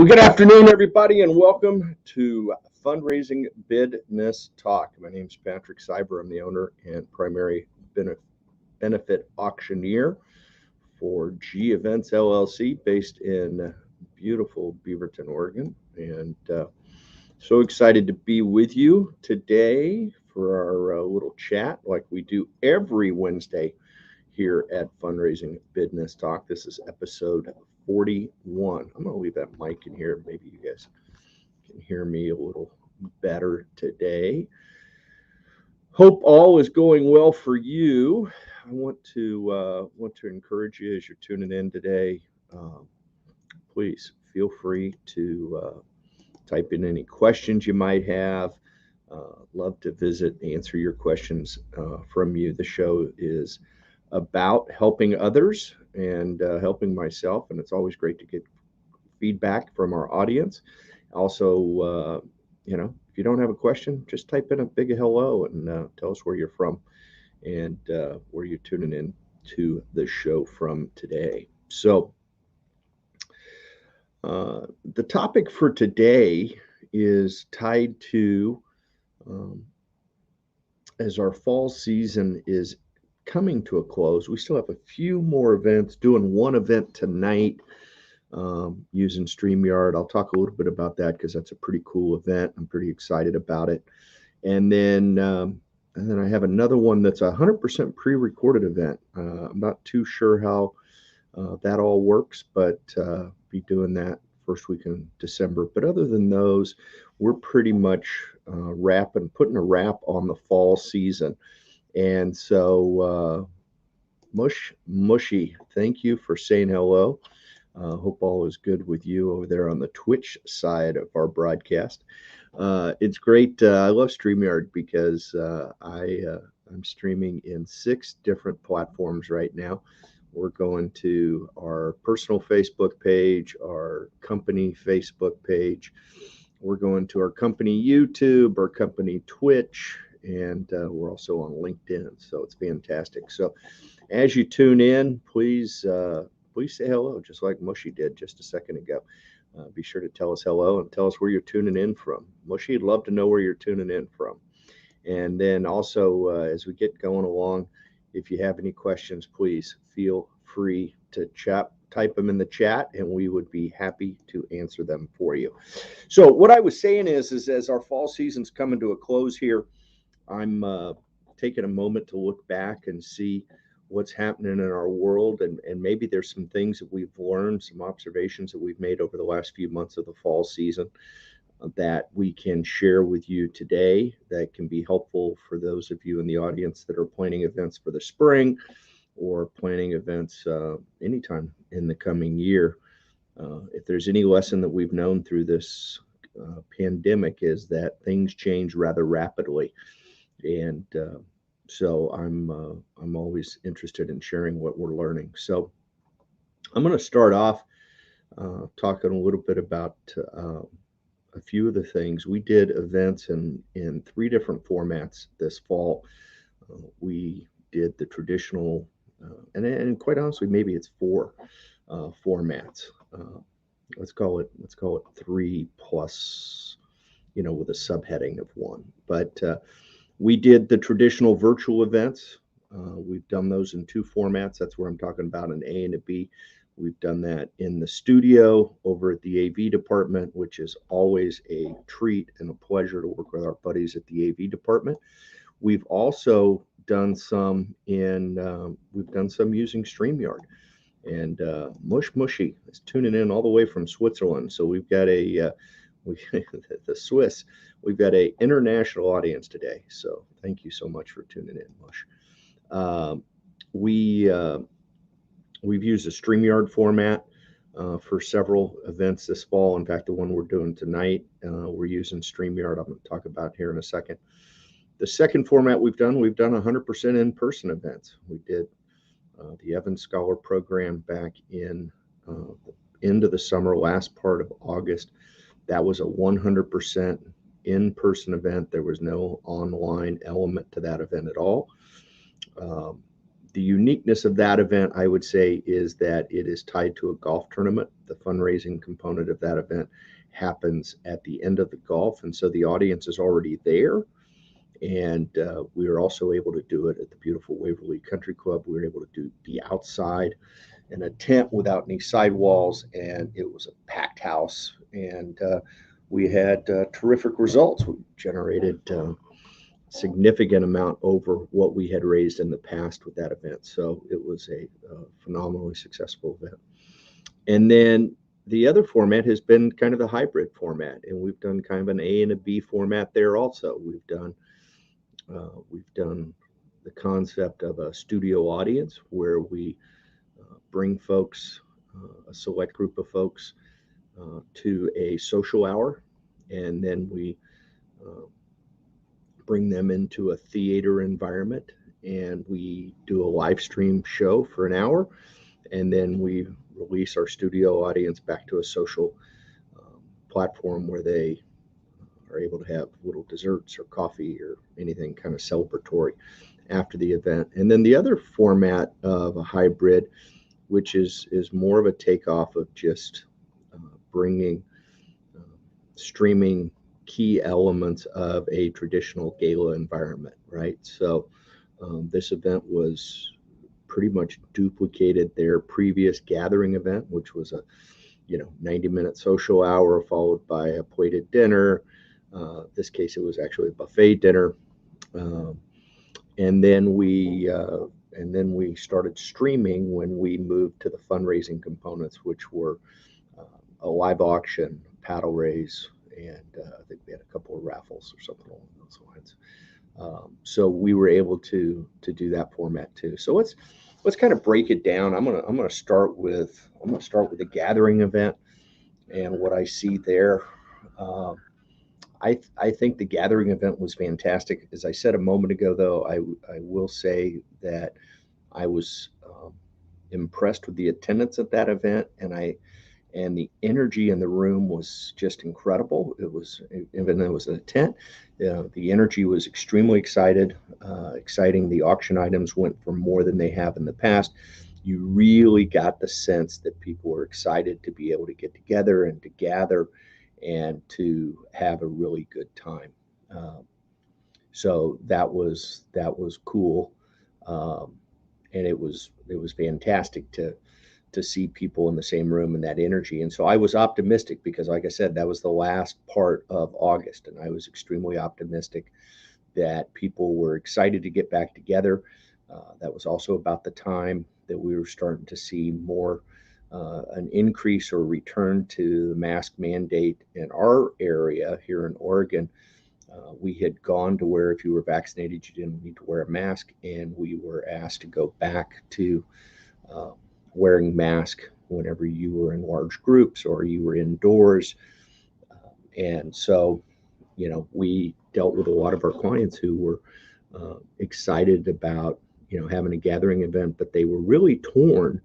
Well, good afternoon, everybody, and welcome to Fundraising BIDness Talk. My name is Patrick Cyber. I'm the owner and primary benefit auctioneer for G Events LLC, based in beautiful Beaverton, Oregon. And so excited to be with you today for our little chat like we do every Wednesday here at Fundraising BIDness Talk. This is episode 41. I'm going to leave that mic in here. Maybe you guys can hear me a little better today. Hope all is going well for you. I want to encourage you as you're tuning in today. Please feel free to type in any questions you might have. Love to answer your questions from you. The show is about helping others and helping myself, and it's always great to get feedback from our audience. Also, if you don't have a question, just type in a big hello and tell us where you're from and where you're tuning in to the show from today. So the topic for today is tied to as our fall season is coming to a close. We still have a few more events, doing one event tonight using StreamYard. I'll talk a little bit about that because that's a pretty cool event. I'm pretty excited about it. And then I have another one that's a 100% pre-recorded event. I'm not too sure how that all works, but be doing that first week in December. But other than those, we're pretty much putting a wrap on the fall season. And so, Mushy, thank you for saying hello. Hope all is good with you over there on the Twitch side of our broadcast. It's great. I love StreamYard because I'm streaming in 6 different platforms right now. We're going to our personal Facebook page, our company Facebook page. We're going to our company YouTube, our company Twitch, and we're also on LinkedIn. So it's fantastic. So as you tune in, please say hello, just like Mushy did just a second ago. Be sure to tell us hello and tell us where you're tuning in from. Mushy, I'd love to know where you're tuning in from. And then also, as we get going along, if you have any questions, please feel free to type them in the chat, and we would be happy to answer them for you. So what I was saying is as our fall season's coming to a close here, I'm taking a moment to look back and see what's happening in our world, and maybe there's some things that we've learned, some observations that we've made over the last few months of the fall season that we can share with you today that can be helpful for those of you in the audience that are planning events for the spring or planning events anytime in the coming year. If there's any lesson that we've known through this pandemic is that things change rather rapidly. And so I'm always interested in sharing what we're learning. So I'm going to start off talking a little bit about a few of the things. We did events in 3 different formats this fall. We did the traditional, and quite honestly, maybe it's 4 formats. Let's call it 3 plus, with a subheading of 1. But we did the traditional virtual events. We've done those in 2 formats. That's where I'm talking about an A and a B. We've done that in the studio over at the AV department, which is always a treat and a pleasure to work with our buddies at the AV department. We've also done some using StreamYard. And Mushy is tuning in all the way from Switzerland. So we've got the Swiss. We've got an international audience today. So thank you so much for tuning in, Mush. We've used a StreamYard format for several events this fall. In fact, the one we're doing tonight, we're using StreamYard. I'm going to talk about here in a second. The second format we've done 100% in-person events. We did the Evans Scholar Program back in end of the summer, last part of August. That was a 100% in-person event. There was no online element to that event at all. The uniqueness of that event, I would say, is that it is tied to a golf tournament. The fundraising component of that event happens at the end of the golf, and so the audience is already there. And we were also able to do it at the beautiful Waverly Country Club. We were able to be outside in a tent without any sidewalls, and it was a packed house. And we had terrific results. We generated significant amount over what we had raised in the past with that event. So it was a phenomenally successful event. And then the other format has been kind of the hybrid format, and we've done kind of an A and a B format there also. We've done the concept of a studio audience where we bring folks, a select group of folks, to a social hour, and then we bring them into a theater environment, and we do a live stream show for an hour, and then we release our studio audience back to a social platform where they are able to have little desserts or coffee or anything kind of celebratory after the event. And then the other format of a hybrid, which is more of a takeoff of just bringing streaming key elements of a traditional gala environment, right? So this event was pretty much duplicated their previous gathering event, which was a 90-minute social hour followed by a plated dinner. This case, it was actually a buffet dinner, and then we started streaming when we moved to the fundraising components, which were a live auction, paddle raise, and I think we had a couple of raffles or something along those lines. So we were able to do that format too. So let's kind of break it down. I'm gonna start with the gathering event and what I see there. I think the gathering event was fantastic. As I said a moment ago, though, I will say that I was impressed with the attendance at that event, and the energy in the room was just incredible. It was, even though it was in a tent, the energy was extremely exciting. The auction items went for more than they have in the past. You really got the sense that people were excited to be able to get together and to gather and to have a really good time. So that was cool, and it was fantastic to see people in the same room and that energy. And so I was optimistic because, like I said, that was the last part of August, and I was extremely optimistic that people were excited to get back together. That was also about the time that we were starting to see more an increase or return to the mask mandate in our area here in Oregon. We had gone to where if you were vaccinated, you didn't need to wear a mask, and we were asked to go back to wearing mask whenever you were in large groups or you were indoors. And so, we dealt with a lot of our clients who were excited about, having a gathering event, but they were really torn.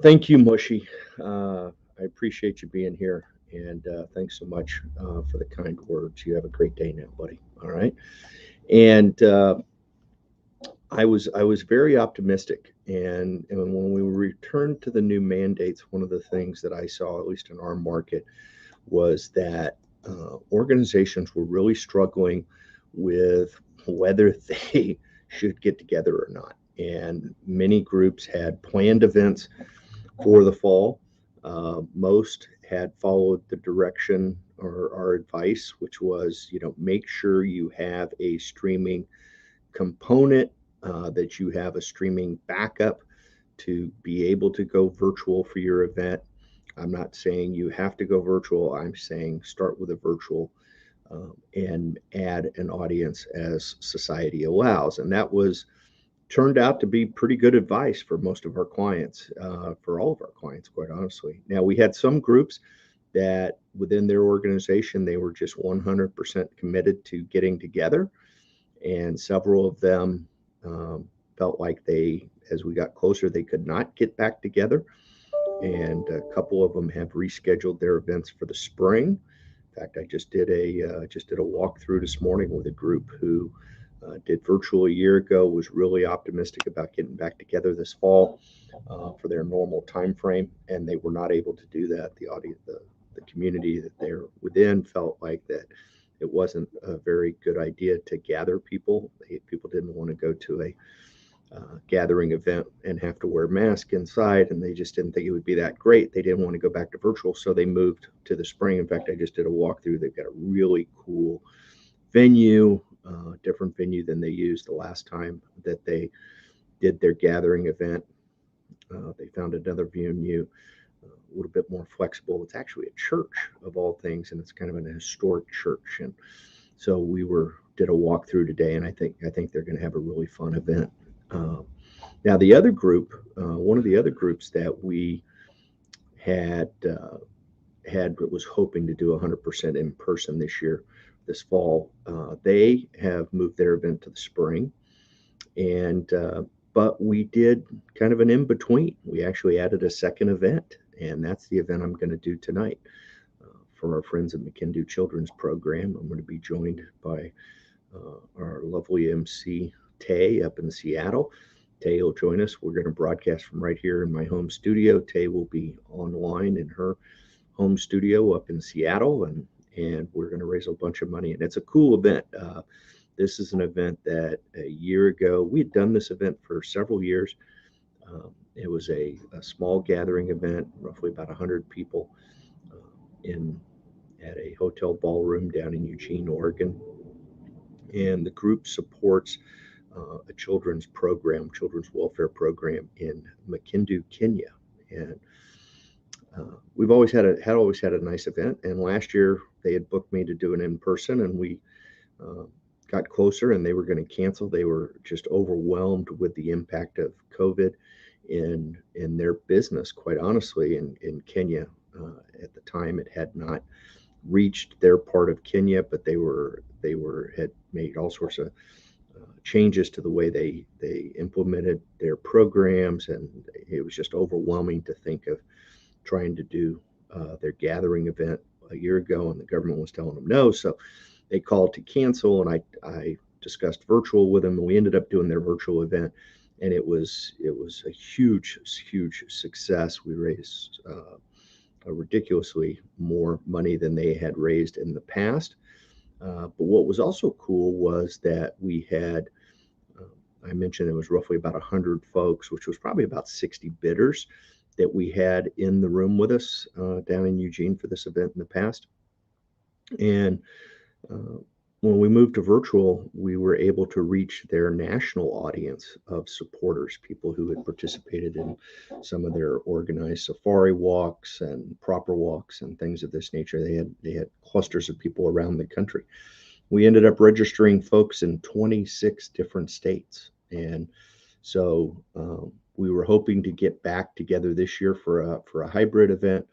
Thank you, Mushy. I appreciate you being here, and thanks so much for the kind words. You have a great day now, buddy. All right. And I was very optimistic, and when we returned to the new mandates, one of the things that I saw, at least in our market, was that organizations were really struggling with whether they should get together or not. And many groups had planned events for the fall. Most had followed the direction or our advice, which was, make sure you have a streaming component, that you have a streaming backup to be able to go virtual for your event. I'm not saying you have to go virtual. I'm saying start with a virtual and add an audience as society allows. And that turned out to be pretty good advice for most of our clients, for all of our clients, quite honestly. Now, we had some groups that within their organization, they were just 100% committed to getting together. And several of them felt like as we got closer, they could not get back together. And a couple of them have rescheduled their events for the spring. In fact, I just did a walkthrough this morning with a group who did virtual a year ago, was really optimistic about getting back together this fall for their normal time frame, and they were not able to do that. The audience, the community that they're within felt like that it wasn't a very good idea to gather people. People didn't want to go to a gathering event and have to wear a mask inside, and they just didn't think it would be that great. They didn't want to go back to virtual, so they moved to the spring. In fact, I just did a walkthrough. They've got a really cool venue, different venue than they used the last time that they did their gathering event. They found another venue a little bit more flexible. It's actually a church of all things, and it's kind of an historic church. And so did a walkthrough today, and I think they're going to have a really fun event. Now, the other group, one of the other groups that we had was hoping to do 100% in person this fall. They have moved their event to the spring, and but we did kind of an in between. We actually added a second event, and that's the event I'm going to do tonight for our friends at McKindu Children's Program. I'm going to be joined by our lovely MC Tay up in Seattle. Tay will join us. We're going to broadcast from right here in my home studio. Tay will be online in her home studio up in Seattle, and we're going to raise a bunch of money. And it's a cool event. This is an event that a year ago, we had done this event for several years. It was a small gathering event, roughly about 100 people at a hotel ballroom down in Eugene, Oregon. And the group supports a children's welfare program in Makindu, Kenya. And we've always had a nice event. And last year they had booked me to do an in-person, and we got closer and they were going to cancel. They were just overwhelmed with the impact of COVID in their business, quite honestly, in Kenya. At the time, it had not reached their part of Kenya, but they had made all sorts of changes to the way they implemented their programs, and it was just overwhelming to think of trying to do their gathering event a year ago, and the government was telling them no. So they called to cancel, and I discussed virtual with them, and we ended up doing their virtual event, and it was a huge success. We raised ridiculously more money than they had raised in the past. But what was also cool was that we had, I mentioned it was roughly about 100 folks, which was probably about 60 bidders that we had in the room with us down in Eugene for this event in the past. And when we moved to virtual, we were able to reach their national audience of supporters, people who had participated in some of their organized safari walks and proper walks and things of this nature. They had clusters of people around the country. We ended up registering folks in 26 different states. And so we were hoping to get back together this year for a hybrid event.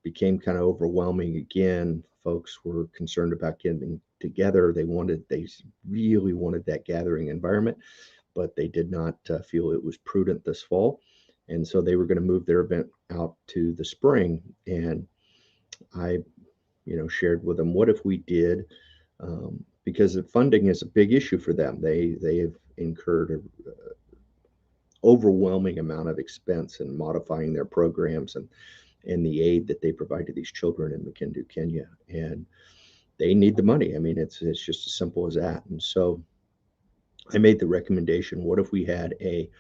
Became kind of overwhelming again. Folks were concerned about getting together. They really wanted that gathering environment, but they did not feel it was prudent this fall. And so they were going to move their event out to the spring. And I, shared with them, what if we did, because the funding is a big issue for them. They have incurred an overwhelming amount of expense in modifying their programs and the aid that they provide to these children in Makindu, Kenya. And they need the money. I mean, it's just as simple as that. And so I made the recommendation, what if we had a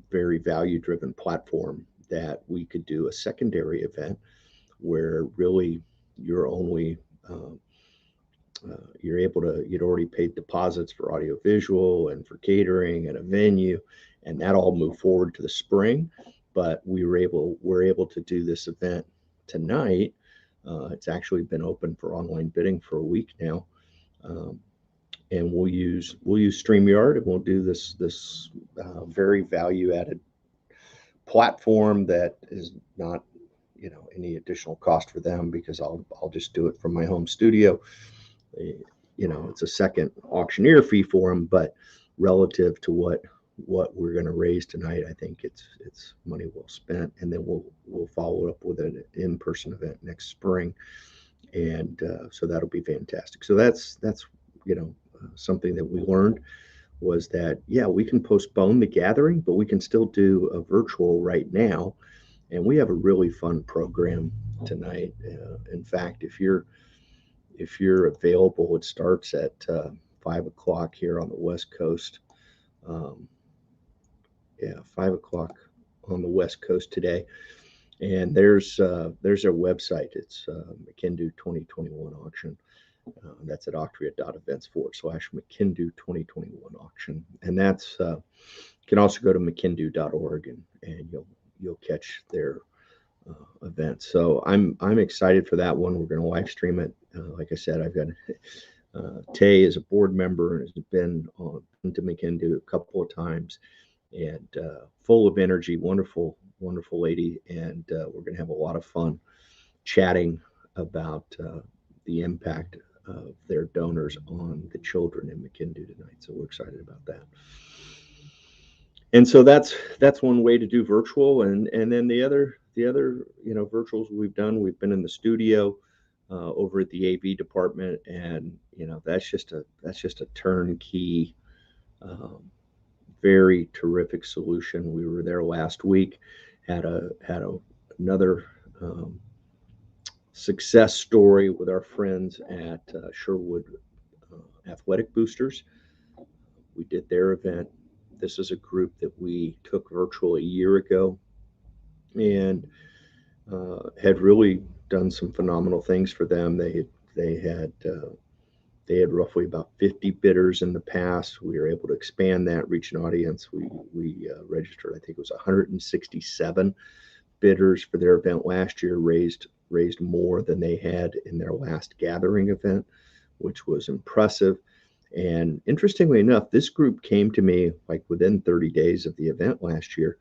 very value-driven platform that we could do a secondary event where really you're only, you'd already paid deposits for audiovisual and for catering and a venue, and that all moved forward to the spring. But we're able to do this event tonight. It's actually been open for online bidding for a week now, and we'll use StreamYard, and we'll do this very value added platform that is not any additional cost for them, because I'll just do it from my home studio. It's a second auctioneer fee for them, but relative to what we're going to raise tonight, I think it's money well spent. And then we'll follow up with an in-person event next spring, and so that'll be fantastic. So that's something that we learned was that, yeah, we can postpone the gathering, but we can still do a virtual right now. And we have a really fun program tonight. In fact, if you're available, it starts at 5 o'clock here on the West Coast. Um, yeah, 5 o'clock on the West Coast today. And there's our website. It's McKindu 2021 auction. That's at octria.events/McKindu 2021 auction. And that's you can also go to mckindu.org and you'll catch their events. So I'm excited for that one. We're going to live stream it. Like I said, I've got Tay is a board member and has been to McKindu a couple of times, and full of energy, wonderful lady, and we're going to have a lot of fun chatting about the impact of their donors on the children in McKindu tonight. So we're excited about that. And so that's one way to do virtual, and then the other virtuals we've been in the studio over at the AV department, and that's just a turnkey, um, very terrific solution. We were there last week, had another success story with our friends at Sherwood Athletic Boosters. We did their event. This is a group that we took virtual a year ago, and had really done some phenomenal things for them. They had roughly about 50 bidders in the past. We were able to expand that, reach an audience. We registered, I think it was 167 bidders for their event last year, raised more than they had in their last gathering event, which was impressive. And interestingly enough, this group came to me like within 30 days of the event last year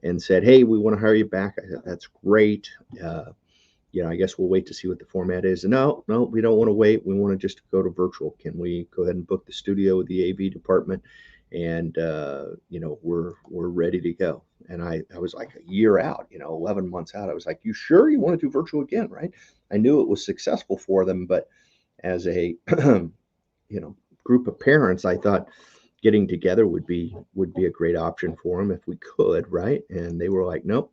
and said, "Hey, we want to hire you back." I said, "That's great. I guess we'll wait to see what the format is." And no, we don't want to wait. We want to just go to virtual. Can we go ahead and book the studio with the AV department? And we're ready to go. And I was like a year out, 11 months out. I was like, "You sure you want to do virtual again?" Right? I knew it was successful for them, but as a group of parents, I thought getting together would be a great option for them if we could, right? And they were like, "Nope,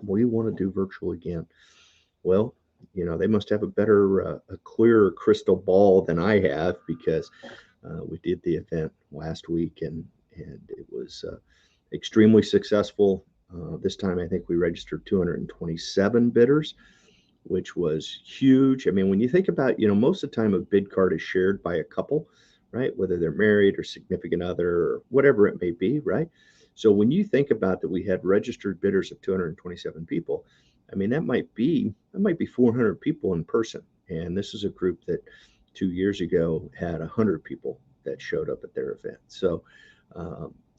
we want to do virtual again." Well, they must have a clearer crystal ball than I have, because we did the event last week, and it was extremely successful. This time, I think we registered 227 bidders, which was huge. I mean, when you think about, most of the time a bid card is shared by a couple, right? Whether they're married or significant other or whatever it may be, right? So when you think about that, we had registered bidders of 227 people. I mean, that might be 400 people in person. And this is a group that 2 years ago had 100 people that showed up at their event. So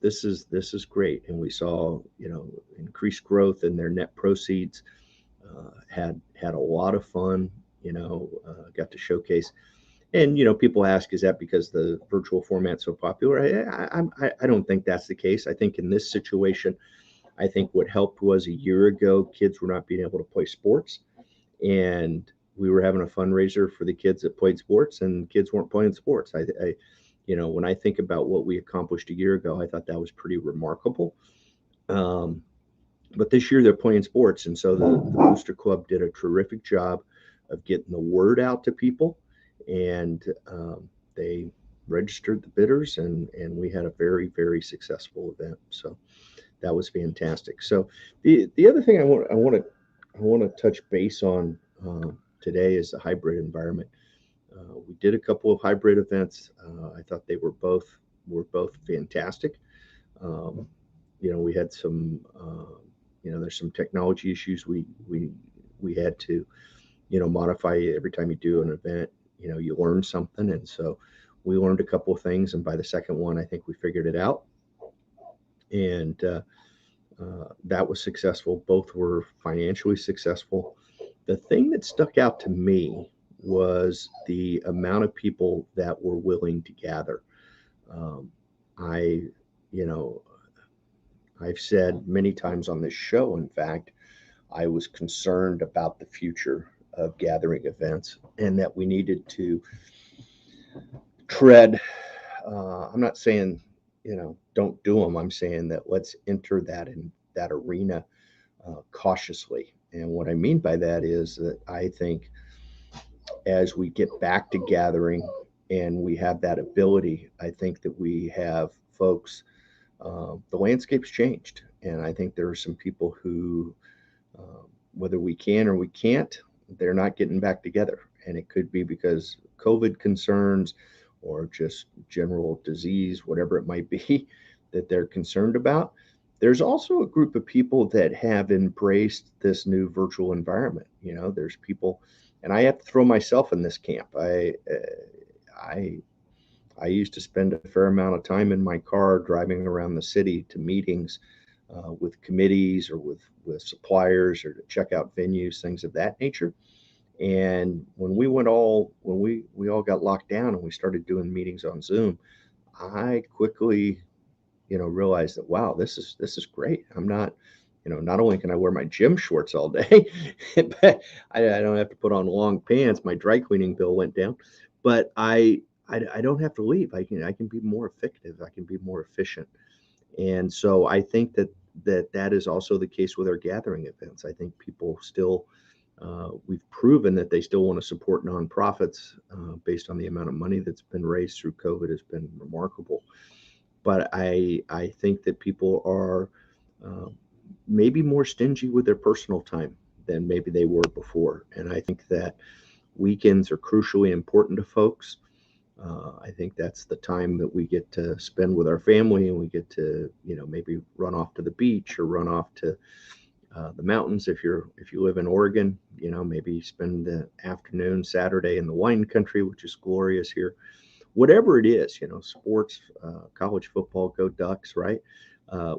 this is great, and we saw increased growth in their net proceeds. Had a lot of fun. Got to showcase. And people ask, is that because the virtual format's so popular? I don't think that's the case. I think in this situation, I think what helped was a year ago, kids were not being able to play sports, and we were having a fundraiser for the kids that played sports, and kids weren't playing sports. When I think about what we accomplished a year ago, I thought that was pretty remarkable. But this year they're playing sports, and so the Booster Club did a terrific job of getting the word out to people, and they registered the bidders, and we had a very, very successful event. So that was fantastic. So the other thing I want to touch base on today is the hybrid environment. We did a couple of hybrid events. I thought they were both fantastic. We had some there's some technology issues we had to modify. Every time you do an event, you learn something, and so we learned a couple of things, and by the second one, I think we figured it out, and that was successful. Both were financially successful. The thing that stuck out to me was the amount of people that were willing to gather. I, I've said many times on this show, in fact, I was concerned about the future of gathering events, and that we needed to tread. I'm not saying, don't do them. I'm saying that let's enter that arena cautiously. And what I mean by that is that I think as we get back to gathering and we have that ability, I think that we have folks, the landscape's changed. And I think there are some people who, whether we can or we can't, they're not getting back together. And it could be because COVID concerns or just general disease, whatever it might be, that they're concerned about. There's also a group of people that have embraced this new virtual environment. There's people, and I have to throw myself in this camp. I I used to spend a fair amount of time in my car driving around the city to meetings with committees or with suppliers or to check out venues, things of that nature. And when we all got locked down and we started doing meetings on Zoom, I quickly, realized that wow, this is great. I'm not, not only can I wear my gym shorts all day, but I don't have to put on long pants. My dry cleaning bill went down, but I don't have to leave. I can be more effective. I can be more efficient. And so I think that is also the case with our gathering events. I think people still, we've proven that they still want to support nonprofits based on the amount of money that's been raised through COVID has been remarkable. But I think that people are uh, maybe more stingy with their personal time than maybe they were before. And I think that weekends are crucially important to folks. I think that's the time that we get to spend with our family, and we get to, maybe run off to the beach or run off to the mountains. If you live in Oregon, maybe spend the afternoon Saturday in the wine country, which is glorious here. Whatever it is, sports, college football, go Ducks, right?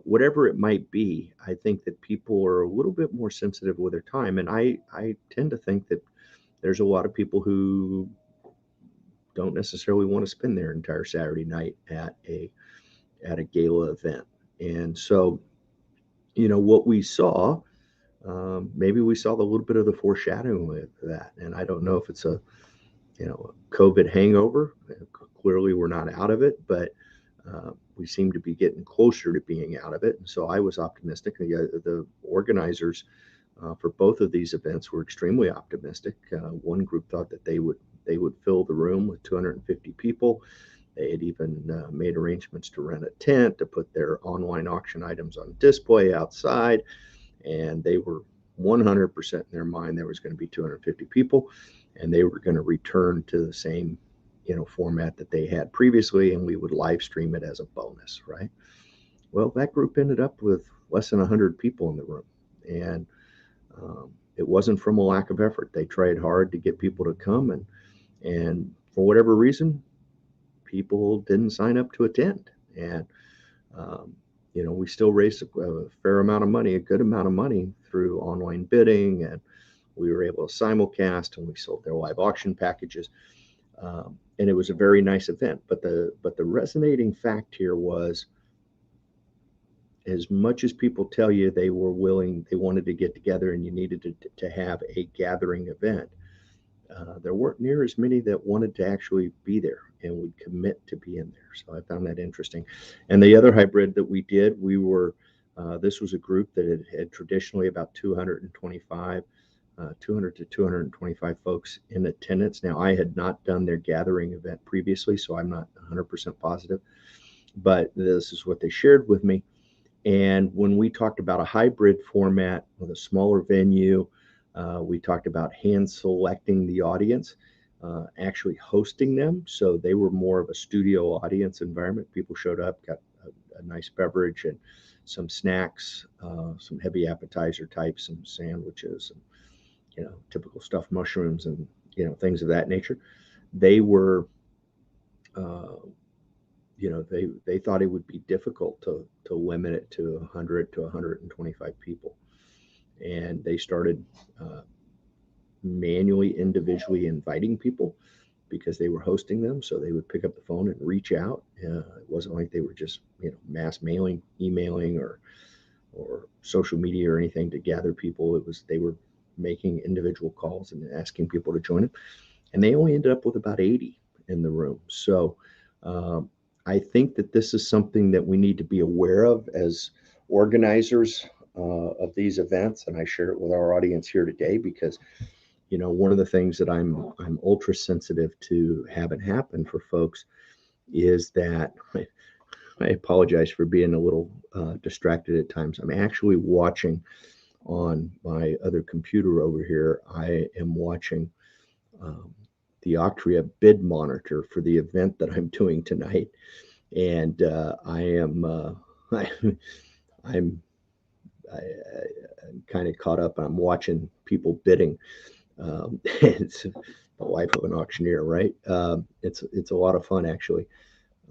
Whatever it might be, I think that people are a little bit more sensitive with their time, and I tend to think that there's a lot of people who don't necessarily want to spend their entire Saturday night at a gala event. And so, what we saw, maybe we saw a little bit of the foreshadowing with that. And I don't know if it's a COVID hangover. Clearly, we're not out of it, but we seem to be getting closer to being out of it. And so I was optimistic. The organizers for both of these events were extremely optimistic. One group thought that they would fill the room with 250 people. They had even made arrangements to rent a tent to put their online auction items on display outside, and they were 100% in their mind there was going to be 250 people, and they were going to return to the same format that they had previously, and we would live stream it as a bonus, right? Well, that group ended up with less than 100 people in the room, and it wasn't from a lack of effort. They tried hard to get people to come, and for whatever reason, people didn't sign up to attend. And um, we still raised a fair amount of money, a good amount of money through online bidding, and we were able to simulcast, and we sold their live auction packages. And it was a very nice event. But the resonating fact here was, as much as people tell you they wanted to get together, and you needed to have a gathering event, there weren't near as many that wanted to actually be there and would commit to being there. So I found that interesting. And the other hybrid that we did, this was a group that had traditionally about 200 to 225 folks in attendance. Now, I had not done their gathering event previously, so I'm not 100% positive, but this is what they shared with me. And when we talked about a hybrid format with a smaller venue, we talked about hand selecting the audience, actually hosting them. So they were more of a studio audience environment. People showed up, got a nice beverage and some snacks, some heavy appetizer types, some sandwiches, and typical stuffed mushrooms and things of that nature. They were, uh, they thought it would be difficult to limit it to 100 to 125 people, and they started manually, individually inviting people because they were hosting them. So they would pick up the phone and reach out. It wasn't like they were just mass mailing, emailing, or social media or anything to gather people. It was they were making individual calls and asking people to join them, and they only ended up with about 80. in the room. So um, I think that this is something that we need to be aware of as organizers of these events, and I share it with our audience here today because one of the things that I'm ultra sensitive to having happen for folks is that I apologize for being a little distracted at times. I'm actually watching on my other computer over here. I am watching um, the Octria bid monitor for the event that I'm doing tonight, and I am I, I'm I'm kind of caught up. I'm watching people bidding. It's the life of an auctioneer, right? It's a lot of fun actually.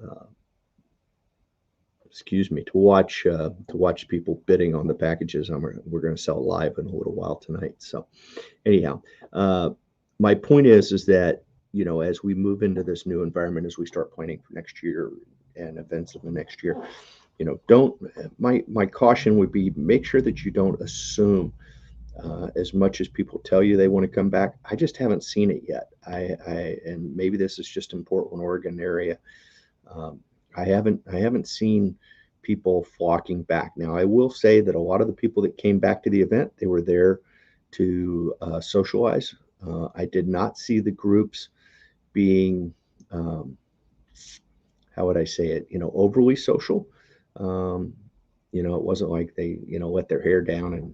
Uh, excuse me, to watch people bidding on the packages we're going to sell live in a little while tonight. So anyhow, uh, my point is that as we move into this new environment, as we start planning for next year and events of the next year, don't my caution would be make sure that you don't assume as much as people tell you they want to come back. I just haven't seen it yet. And maybe this is just in Portland, Oregon area. Um, I haven't seen people flocking back. Now, I will say that a lot of the people that came back to the event, they were there to socialize. I did not see the groups being, um, how would I say it, overly social. Um, it wasn't like they, let their hair down and,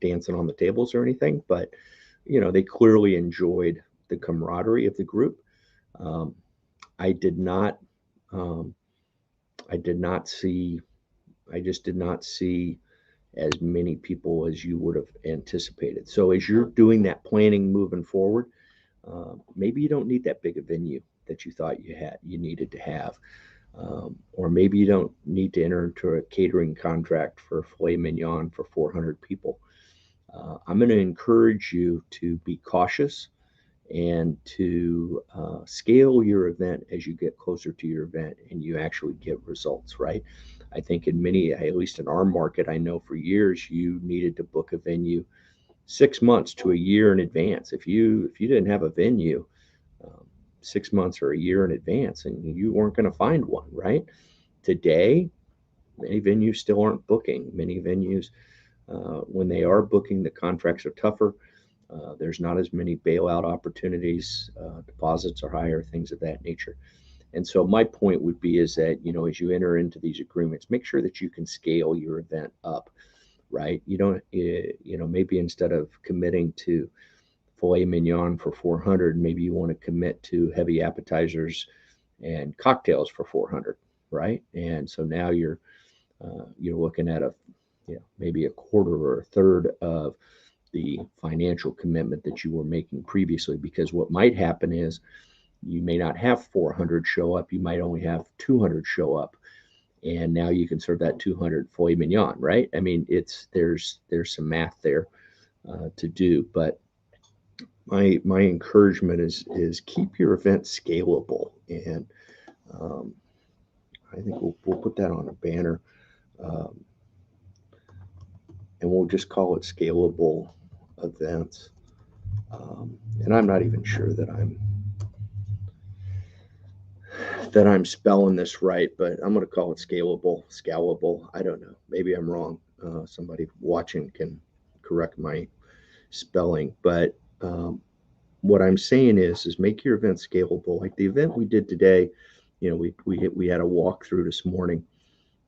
dancing on the tables or anything, but, they clearly enjoyed the camaraderie of the group. Um, I did not, um, I did not see, I just did not see as many people as you would have anticipated. So as you're doing that planning moving forward, maybe you don't need that big a venue that you thought you needed to have. Or maybe you don't need to enter into a catering contract for filet mignon for 400 people. I'm going to encourage you to be cautious and to scale your event as you get closer to your event and you actually get results, right? I think in many, at least in our market, I know for years you needed to book a venue 6 months to a year in advance. If you didn't have a venue, um, 6 months or a year in advance, and you weren't going to find one, right? Today, many venues still aren't booking. Many venues, when they are booking, the contracts are tougher. There's not as many bailout opportunities. Deposits are higher, things of that nature. And so my point would be is that, as you enter into these agreements, make sure that you can scale your event up, right? You don't, maybe instead of committing to filet mignon for 400, maybe you want to commit to heavy appetizers and cocktails for 400, right? And so now you're looking at maybe a quarter or a third of the financial commitment that you were making previously. Because what might happen is you may not have 400 show up, you might only have 200 show up, and now you can serve that 200 filet mignon, right? I mean, there's some math there to do, but my encouragement is keep your event scalable, and um, I think we'll put that on a banner, um, and we'll just call it scalable events. And I'm not even sure that I'm spelling this right, but I'm going to call it scalable. I don't know. Maybe I'm wrong. Somebody watching can correct my spelling, but what I'm saying is make your event scalable. Like the event we did today, we had a walkthrough this morning.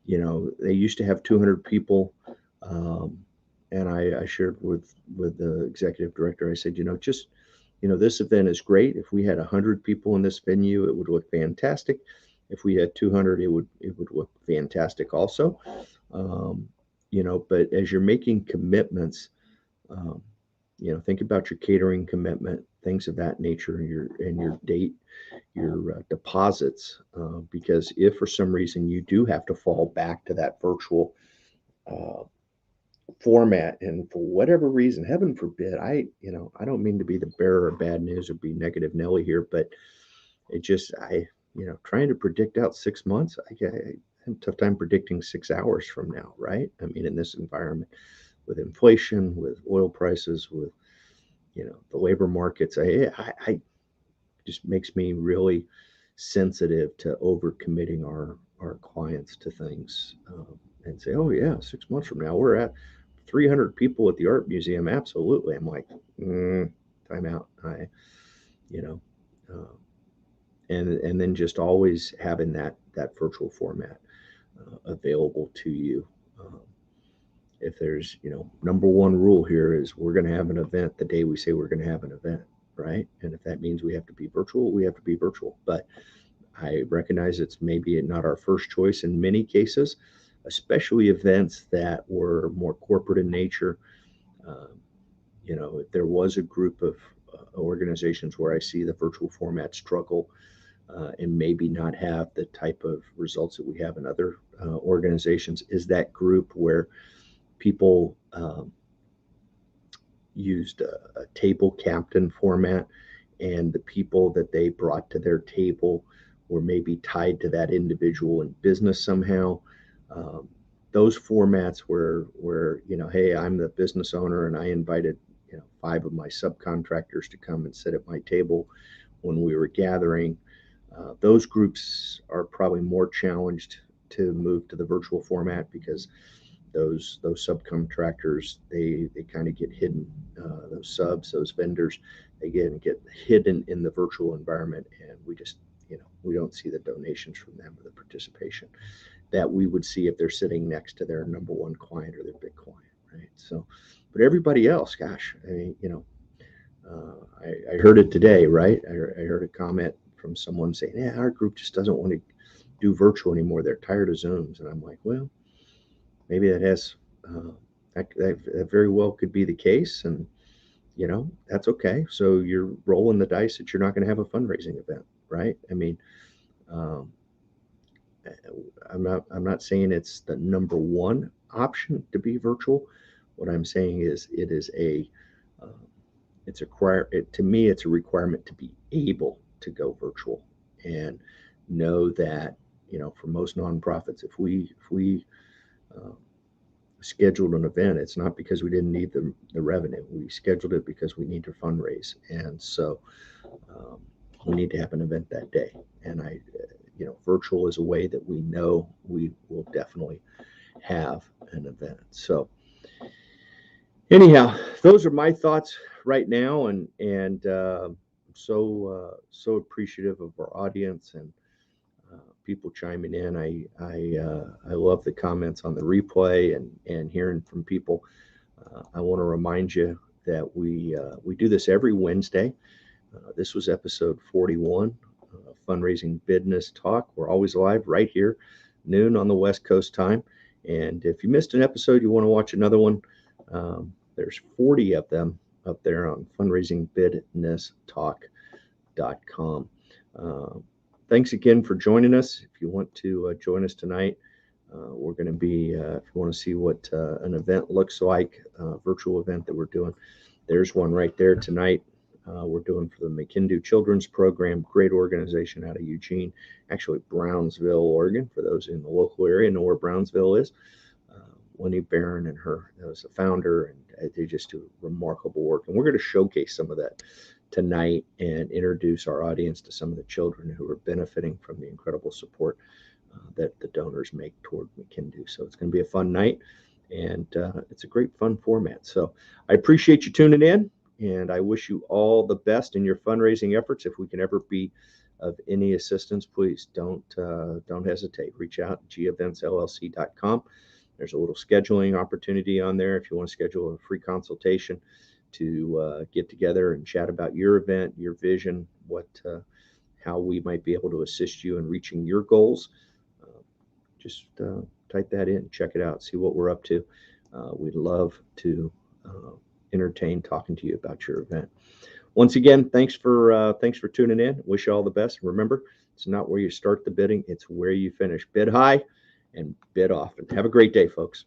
They used to have 200 people, um, and I shared with the executive director. I said, just this event is great. If we had 100 people in this venue, it would look fantastic. If we had 200, it would look fantastic also. Um, but as you're making commitments, um, think about your catering commitment, things of that nature, and your date, your deposits, because if for some reason you do have to fall back to that virtual uh, format, and for whatever reason, heaven forbid, I don't mean to be the bearer of bad news or be negative Nelly here, but it just trying to predict out 6 months, I have a tough time predicting 6 hours from now, right? I mean, in this environment with inflation, with oil prices, with the labor markets, I just makes me really sensitive to overcommitting our clients to things, and say, oh yeah, 6 months from now we're at 300 people at the art museum. Absolutely. I'm like, time out. You know, uh, and then just always having that virtual format available to you. Um, if there's, number one rule here is we're going to have an event the day we say we're going to have an event, right? And if that means we have to be virtual, we have to be virtual. But I recognize it's maybe not our first choice in many cases, especially events that were more corporate in nature. Um, if there was a group of organizations where I see the virtual format struggle, and maybe not have the type of results that we have in other organizations, is that group where people used a table captain format, and the people that they brought to their table were maybe tied to that individual in business somehow. Um, those formats where hey, I'm the business owner and I invited 5 of my subcontractors to come and sit at my table when we were gathering. Those groups are probably more challenged to move to the virtual format, because those subcontractors, they kind of get hidden. Those subs, those vendors, they get hidden in the virtual environment, and we just we don't see the donations from them or the participation that we would see if they're sitting next to their number one client or their big client, right? So, but everybody else, gosh, I mean, I heard it today, right? I heard a comment from someone saying, yeah, our group just doesn't want to do virtual anymore. They're tired of Zooms. And I'm like, well, maybe that has, that very well could be the case. And, that's okay. So you're rolling the dice that you're not going to have a fundraising event, right? I mean, um, I'm not saying it's the number one option to be virtual. What I'm saying is it is to me, it's a requirement to be able to go virtual, and know that, for most nonprofits, if we uh, scheduled an event, it's not because we didn't need the revenue. We scheduled it because we need to fundraise. And so um, we need to have an event that day. And virtual is a way that we know we will definitely have an event. So anyhow, those are my thoughts right now, and so appreciative of our audience and people chiming in. I love the comments on the replay and hearing from people. I want to remind you that we do this every Wednesday. This was episode 41, Fundraising BIDness Talk. We're always live right here, noon on the West Coast time. And if you missed an episode, you want to watch another one, there's 40 of them up there on fundraisingbidnesstalk.com. Thanks again for joining us. If you want to join us tonight, we're going to be, if you want to see what an event looks like, virtual event that we're doing, there's one right there tonight. We're doing for the McKindu Children's Program, great organization out of Eugene, actually Brownsville, Oregon, for those in the local area know where Brownsville is. Winnie Barron and her was the founder, and they just do remarkable work. And we're going to showcase some of that tonight and introduce our audience to some of the children who are benefiting from the incredible support that the donors make toward McKindu. So it's going to be a fun night, and it's a great fun format. So I appreciate you tuning in, and I wish you all the best in your fundraising efforts. If we can ever be of any assistance, please don't hesitate. Reach out at geventsllc.com. There's a little scheduling opportunity on there if you want to schedule a free consultation to get together and chat about your event, your vision, how we might be able to assist you in reaching your goals. Just type that in, check it out, see what we're up to. We'd love to entertain talking to you about your event. Once again, thanks for tuning in. Wish you all the best. Remember, it's not where you start the bidding, it's where you finish. Bid high and bid often. Have a great day, folks.